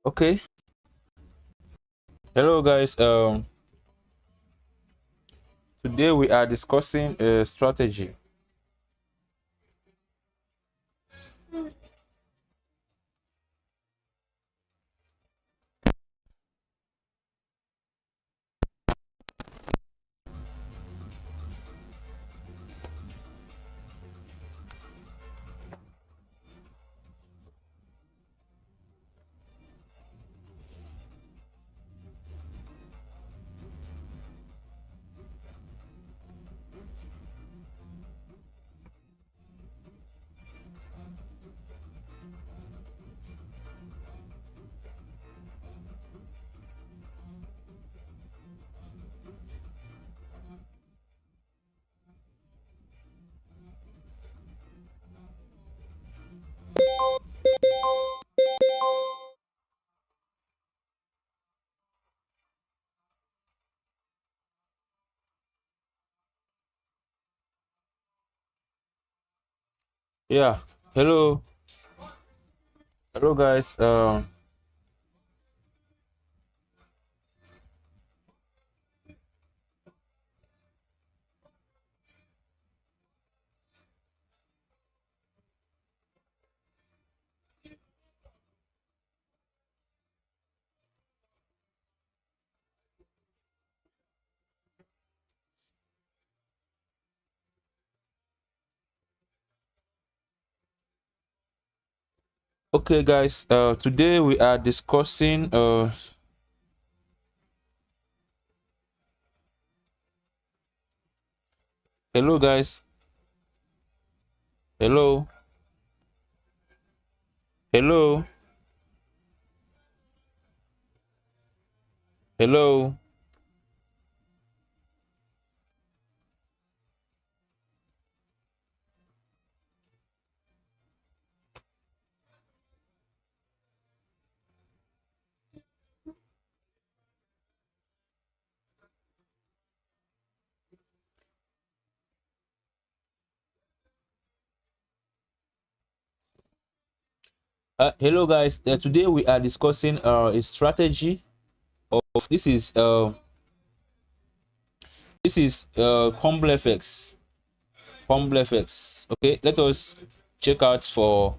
Okay, hello guys. Today we are discussing a strategy. Yeah, hello, hello guys. Okay guys. Today we are discussing. Hello guys. Hello, hello, hello. Hello guys. Today we are discussing a strategy of this is Humblefx. Humblefx. Okay, let us check out for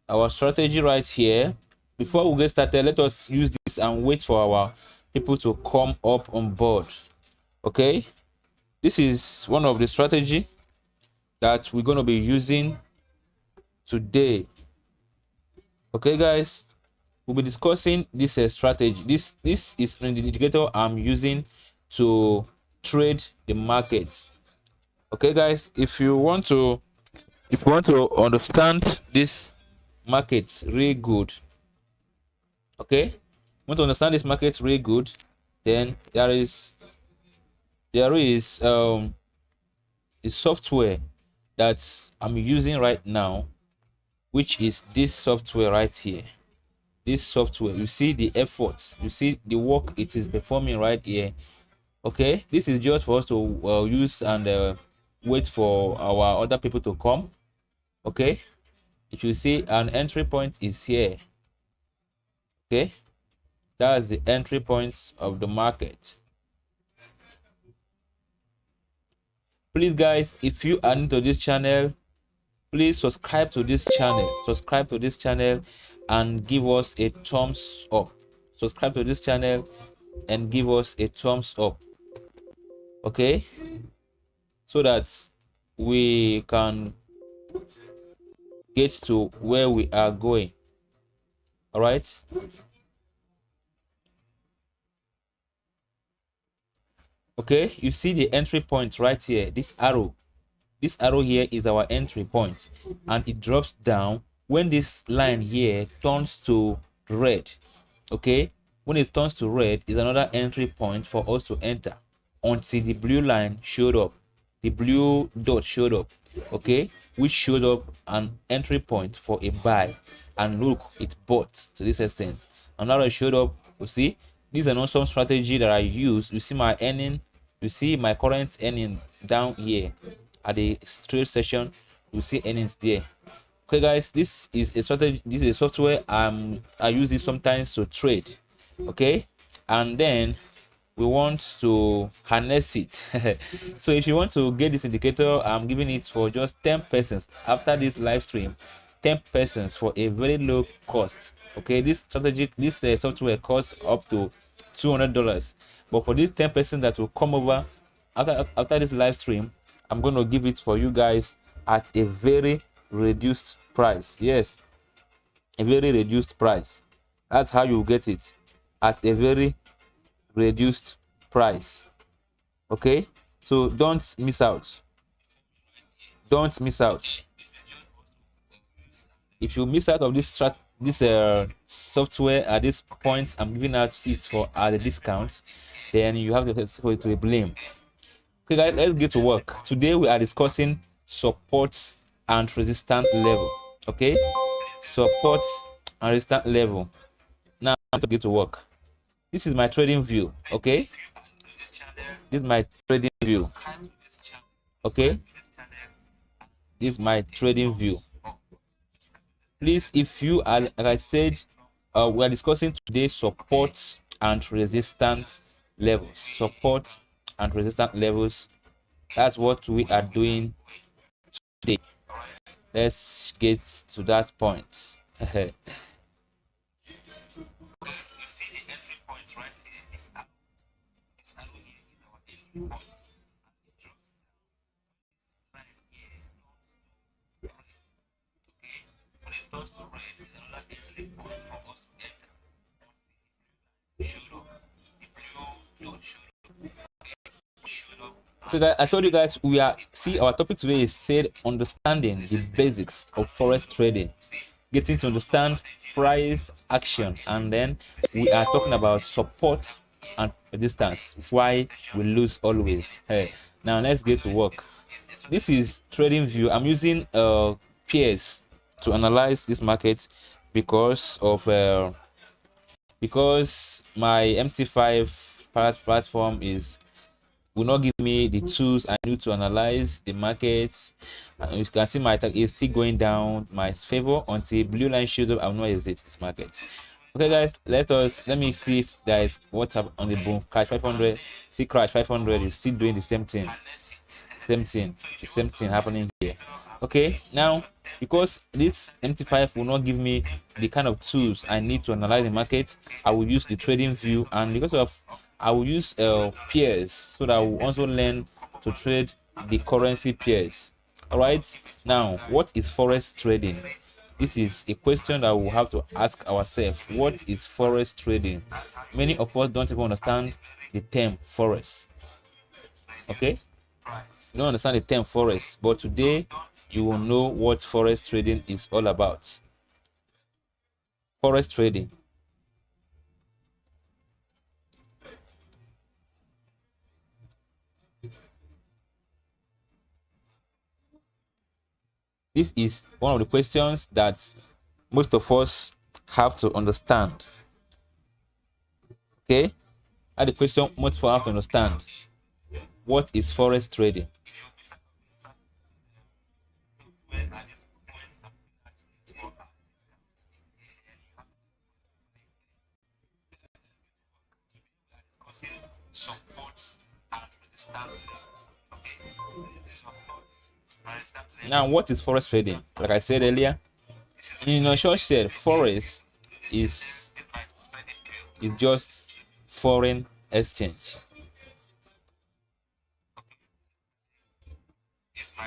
our strategy right here. Before we get started, let us use this and wait for our people to come up on board. Okay, this is one of the strategy that we're going to be using today. Okay guys, we'll be discussing this strategy. This is an indicator I'm using to trade the markets. Okay guys, if you want to understand this markets really good, okay, want to understand this market really good, then there is a software that I'm using right now, which is this software right here. This software, you see the efforts, you see the work it is performing right here. Okay, this is just for us to use and wait for our other people to come. Okay, if you see an entry point is here. Okay, that's the entry points of the market. Please guys, if you are new to this channel, please subscribe to this channel and give us a thumbs up. Subscribe to this channel and give us a thumbs up, okay, so that we can get to where we are going. All right, okay, you see the entry point right here. This arrow here is our entry point, and it drops down when this line here turns to red. Okay, when it turns to red is another entry point for us to enter until the blue line showed up, the blue dot showed up, okay, which showed up an entry point for a buy. And look, it bought to this extent, and now it showed up. You see, this is an awesome strategy that I use. You see my earning, you see my current earning down here at the trade session. You see earnings there. Okay guys, this is a strategy, this is a software I use it sometimes to trade. Okay, and then we want to harness it. So if you want to get this indicator, I'm giving it for just 10 persons after this live stream. 10 persons for a very low cost. Okay, this strategy, this software costs up to $200, but for these 10 persons that will come over after this live stream, I'm going to give it for you guys at a very reduced price. Yes, a very reduced price. That's how you get it, at a very reduced price. Okay, so don't miss out. Don't miss out. If you miss out of this software at this point, I'm giving out it for at a discount, then you have to be blamed. Okay guys, let's get to work. Today we are discussing support and resistance level. Okay, support and resistance level. Now I want to get to work. This is my trading view. Okay, this is my trading view. Okay, this is my trading view. Please, if you are, like I said, we are discussing today support and resistance levels. Support and resistance levels. That's what we are doing today. Let's get to that point. Okay guys, I told you guys we are our topic today is said understanding the basics of forex trading, getting to understand price action, and then we are talking about support and resistance, why we lose always. Hey, now let's get to work. This is trading view. I'm using peers to analyze this market because of because my MT5 platform will not give me the tools I need to analyze the markets. And you can see my tag is still going down my favor until blue line shows up. I will not exit this market. Okay guys, let me see if there is what's up on the boom. Crash 500. See, crash 500 is still doing the same thing. The same thing happening here. Okay, now because this MT5 will not give me the kind of tools I need to analyze the market, I will use the trading view, and because of I will use pairs so that I will also learn to trade the currency pairs. All right, now what is forex trading? This is a question that we'll have to ask ourselves. What is forex trading? Many of us don't even understand the term forex. Okay, you don't understand the term forex, but today you will know what forex trading is all about. Forex trading. This is one of the questions that most of us have to understand. Okay, that's the question most of us have to understand. What is forex trading? Now, what is forex trading? Like I said earlier, in a short said, forex is just foreign exchange.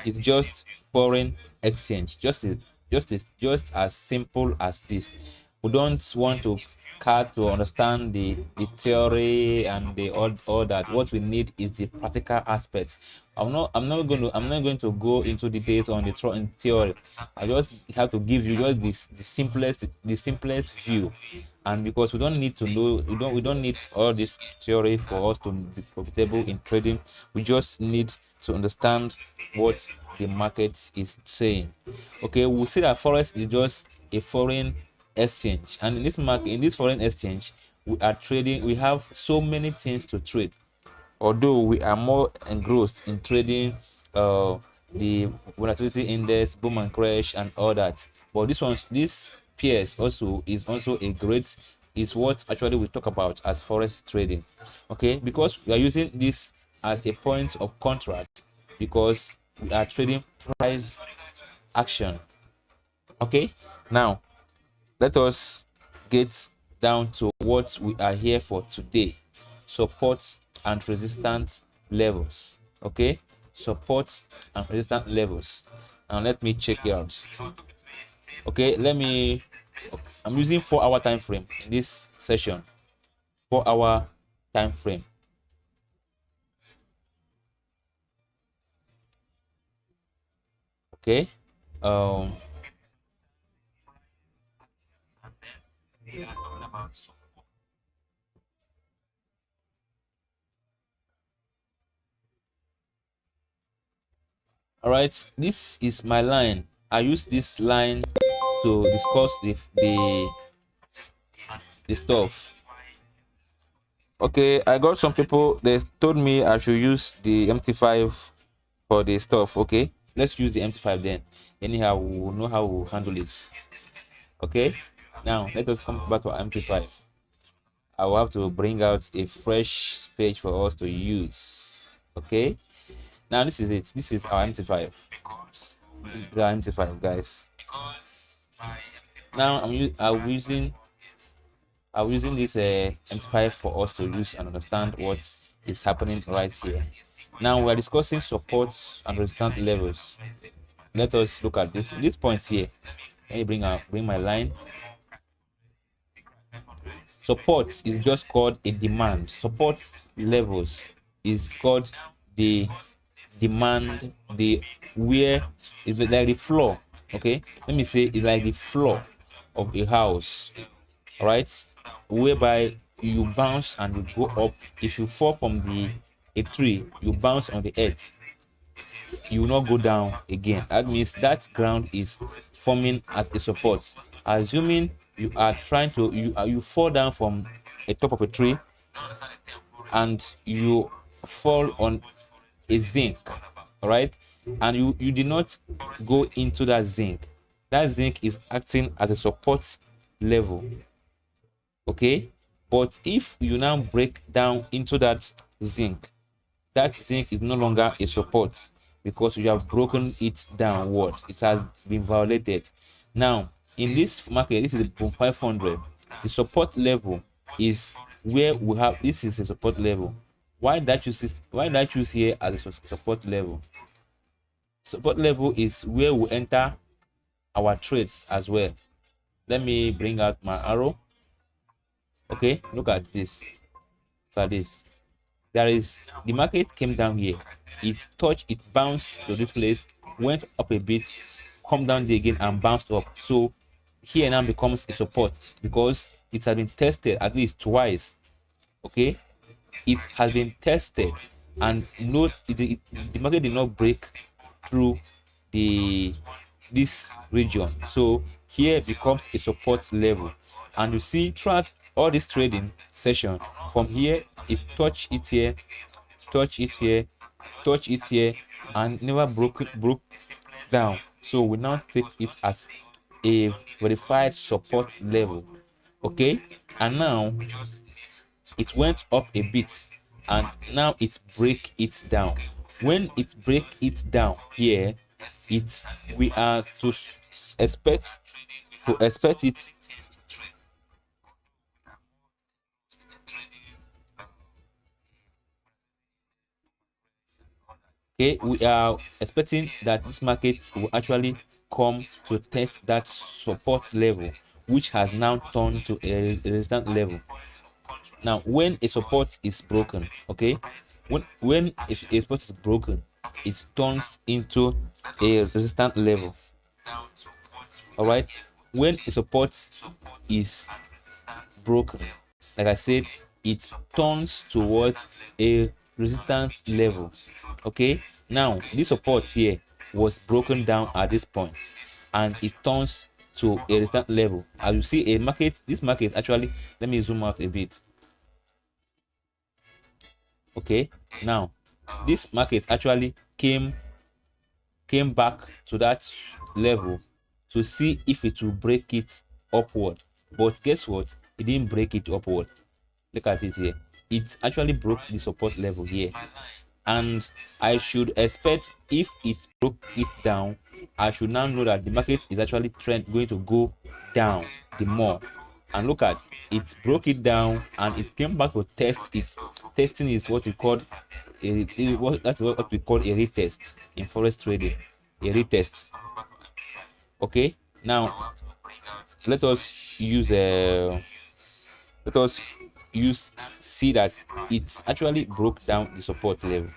It's just foreign exchange. Just as simple as this. We don't want to understand the theory and the all that. What we need is the practical aspects. I'm not going to go into details on the theory. I just have to give you just the simplest view. And because we don't need to know, we don't need all this theory for us to be profitable in trading. We just need to understand what the market is saying. Okay, we'll see that forex is just a foreign exchange, and in this foreign exchange, we are trading. We have so many things to trade. Although we are more engrossed in trading the volatility index, boom and crash, and all that, but this pairs also is also a great, is what actually we talk about as forex trading. Okay, because we are using this as a point of contract, because we are trading price action. Okay, now let us get down to what we are here for today: support and resistance levels. Okay, support and resistance levels. Now let me check it out. Okay, I'm using 4-hour time frame in this session. 4-hour time frame. Okay, um all right, this is my line. I use this line to discuss the stuff. Okay, I got some people, they told me I should use the MT5 for the stuff. Okay, let's use the MT5 then. Anyhow, we will know how we'll handle it. Okay, now let us come back to our MT5. I will have to bring out a fresh page for us to use. Okay, now this is it. This is our MT5. This is our MT5, guys. Now I'm using this MT5 for us to use and understand what is happening right here. Now we're discussing supports and resistance levels. Let us look at these points here. Let me bring my line. Support is just called a demand. Support levels is called the demand, the where is like the floor. Okay, let me say it's like the floor of a house. All right, whereby you bounce and you go up. If you fall from a tree, you bounce on the earth, you will not go down again. That means that ground is forming as a support. Assuming you are trying to you fall down from a top of a tree and you fall on a zinc, all right, and you did not go into that zinc. That zinc is acting as a support level. Okay, but if you now break down into that zinc is no longer a support, because you have broken it downward. It has been violated. Now in this market, this is the 500. The support level is where we have, this is a support level. Why did I choose here as a support level? Support level is where we enter our trades as well. Let me bring out my arrow. Okay, look at this. So this, there is, the market came down here, it touched, it bounced to this place, went up a bit, come down there again and bounced up. So here now becomes a support because it has been tested at least twice. Okay, it has been tested and note the market did not break through this region, so here becomes a support level. And you see throughout all this trading session, from here it touch it here, touch it here, touch it here, and never broke down. So we now take it as a verified support level. Okay, and now it went up a bit and now it break it down. When it break it down here, it's, we are to expect it. Okay, we are expecting that this market will actually come to test that support level, which has now turned to a resistance level. Now when a support is broken, okay, when a support is broken, it turns into a resistance level. All right, when a support is broken, like I said, it turns towards a resistance level. Okay, now this support here was broken down at this point and it turns to a resistance level. As you see, a market, this market actually, let me zoom out a bit. Okay, now this market actually came back to that level to see if it will break it upward. But guess what? It didn't break it upward. Look at it here. It actually broke the support level here, and I should expect if it broke it down, I should now know that the market is actually going to go down the more. And look at it, broke it down and it came back to test it. Testing is what we call that's what we call a retest in forex trading. A retest. Okay, now let us use see that it actually broke down the support level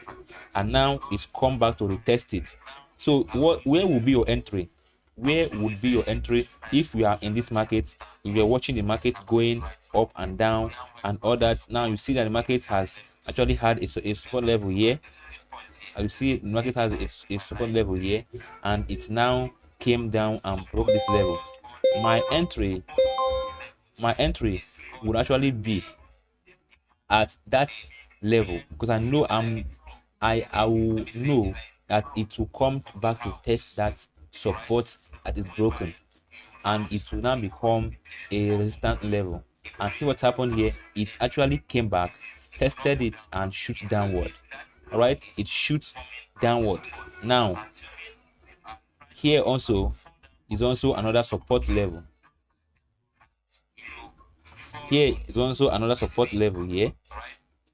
and now it's come back to retest it. So where will be your entry? Where would be your entry if you are in this market, if you're watching the market going up and down and all that? Now you see that the market has actually had a support level here. You see the market has a support level here, and it now came down and broke this level. My entry would actually be at that level, because I know I will know that it will come back to test that support that is broken, and it will now become a resistant level. And see what's happened here. It actually came back, tested it, and shoots downward. All right, it shoots downward. Now here also is also another support level. Here is also another support level here.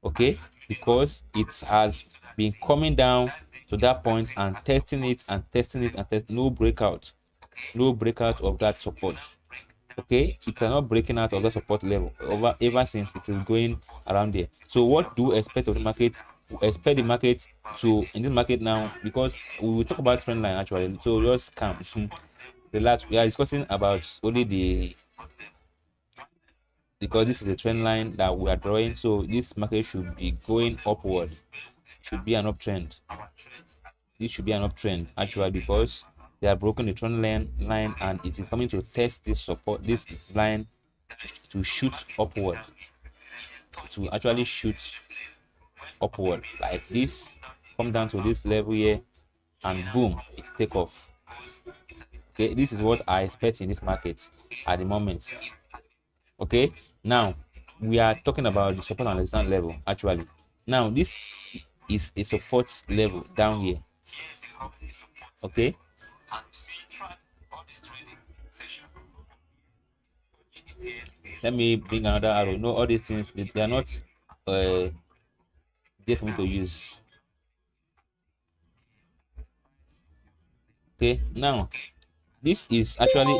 Okay, because it has been coming down to that point and testing it and testing it and no breakout of that support. Okay, it's not breaking out of the support level ever since it is going around there. So what do we expect of the market? We expect the market to, in this market now, because we will talk about trend line actually, so just calm. The last we are discussing about only the, because this is a trend line that we are drawing, so this market should be going upward, should be an uptrend. This should be an uptrend actually, because they are broken the trend line and it is coming to test this support, this line, to shoot upward, to actually shoot upward like this, come down to this level here, and boom, it take off. Okay, this is what I expect in this market at the moment. Okay, now we are talking about the support and resistance level actually. Now this is a support level down here. Okay, let me bring another arrow. No, all these things, they are not there for me to use. Okay, now this is actually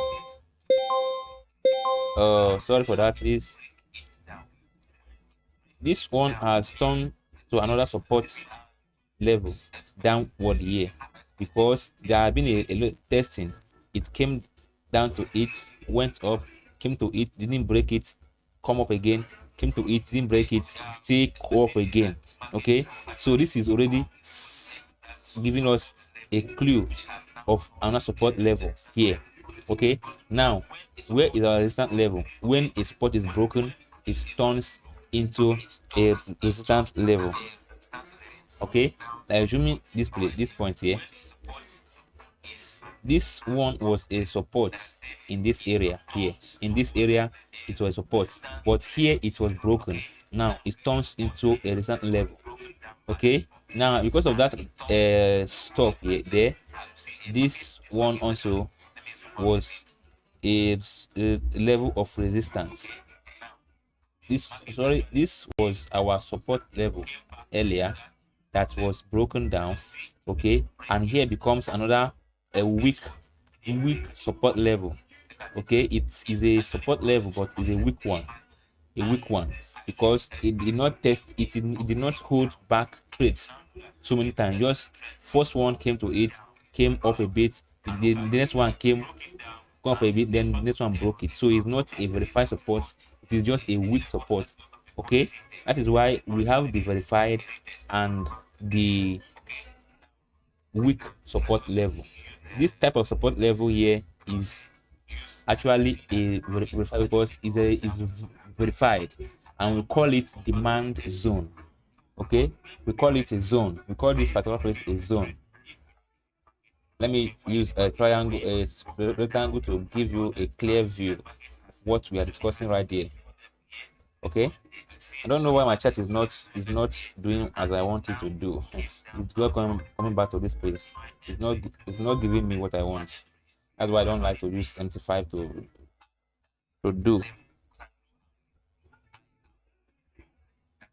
sorry for that, please. This one has turned to another support level downward here, because there have been a testing. It came down to it, went up, came to it, didn't break it, come up again, came to it, didn't break it, still go up again. Okay, so this is already giving us a clue of another support level here. Okay, now where is our resistance level? When a support is broken, it turns into a resistance level. Okay, assuming this point here, this one was a support in this area here. In this area it was support, but here it was broken. Now it turns into a resistance level. Okay, now because of that stuff here, there, this one also was a level of resistance. This was our support level earlier that was broken down. Okay, and here becomes another a weak support level. Okay, it is a support level, but it's a weak one, because it did not test, it did not hold back trades so many times. Just first one came to it, came up a bit, the next one came up a bit, then the next one broke it. So it's not a verified support, it is just a weak support. Okay, that is why we have the verified and the weak support level. This type of support level here is actually a verified, because is verified, and we call it demand zone. Okay, we call it a zone. We call this particular place a zone. Let me use a triangle, a rectangle to give you a clear view of what we are discussing right here. Okay, I don't know why my chat is not doing as I want it to do. It's not coming back to this place. It's not giving me what I want. That's why I don't like to use 75 to do.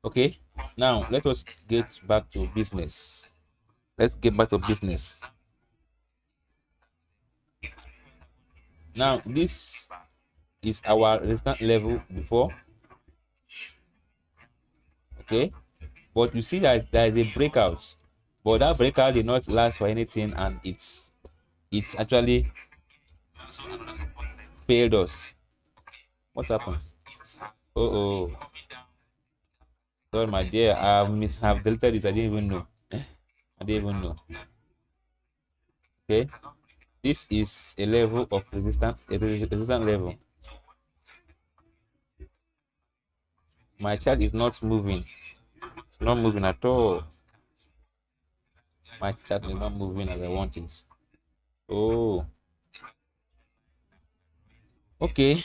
Okay, now let us get back to business. Let's get back to business. Now this is our resistance level before. Okay, but you see that there is a breakout, but that breakout did not last for anything, and it's actually failed us. What happened? Oh, sorry my dear, have deleted this. I didn't even know. I didn't even know. Okay, this is a level of resistance, a resistance level. My chart is not moving. It's not moving at all. My chart is not moving as I want it. Oh, okay.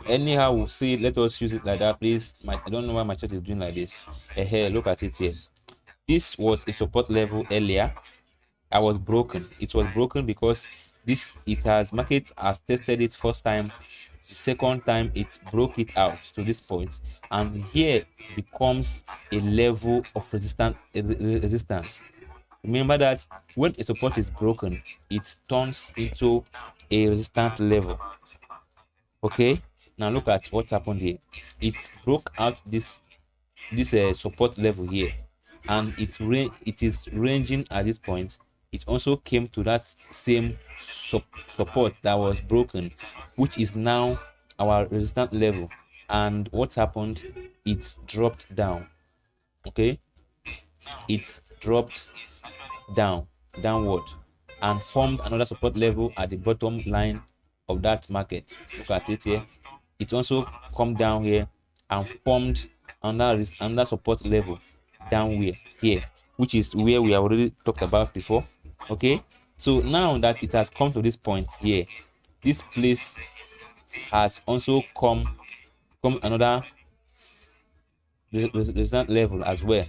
Anyhow, we'll see. Let us use it like that, please. I don't know why my chart is doing like this. Hey, look at it here. This was a support level earlier. I was broken. It was broken because market has tested it first time. The second time it broke it out to this point, and here becomes a level of resistance. Remember that when a support is broken, it turns into a resistance level. Okay, now look at what happened here. It broke out this support level here, and it is ranging at this point. It also came to that same support that was broken, which is now our resistance level. And what happened? It dropped down. Okay, it dropped downward, and formed another support level at the bottom line of that market. Look at it here. It also come down here and formed another support level down here, which is where we have already talked about before. Okay, so now that it has come to this point here, this place has also come another resistance level as well.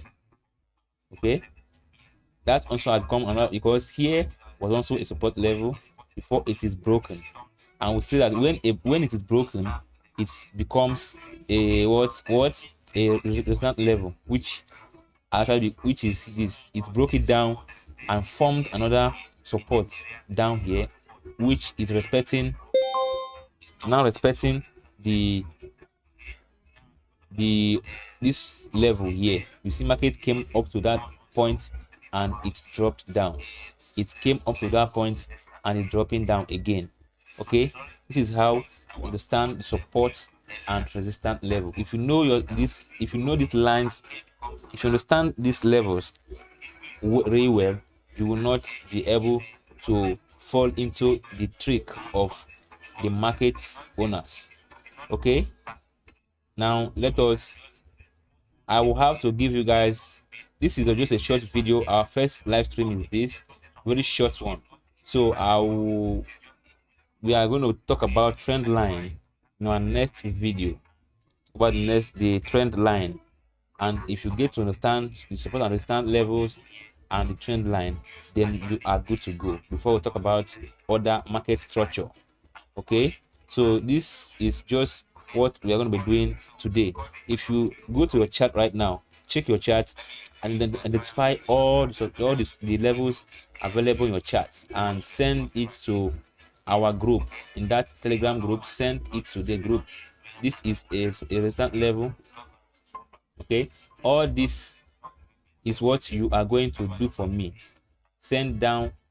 Okay, that also had come another, because here was also a support level before it is broken. And we see that when it is broken, it becomes a a resistance level, which is this. It broke it down and formed another support down here, which is respecting the this level here. You see, market came up to that point and it dropped down. It came up to that point and it's dropping down again. Okay, this is how you understand the support and resistance level. If you know these lines, if you understand these levels really well, you will not be able to fall into the trick of the market owners. Okay, now I will have to give you guys, this is just a short video. Our first live stream is this very short one, so we are going to talk about trend line in our next video, about the trend line. And if you get to understand the support and resistance levels and the trend line, then you are good to go before we talk about other market structure. Okay, so this is just what we are going to be doing today. If you go to your chart right now, check your chart and then identify all the levels available in your chart and send it to our group. In that Telegram group, send it to the group. This is a resistance level. Okay, all this is what you are going to do for me. Send down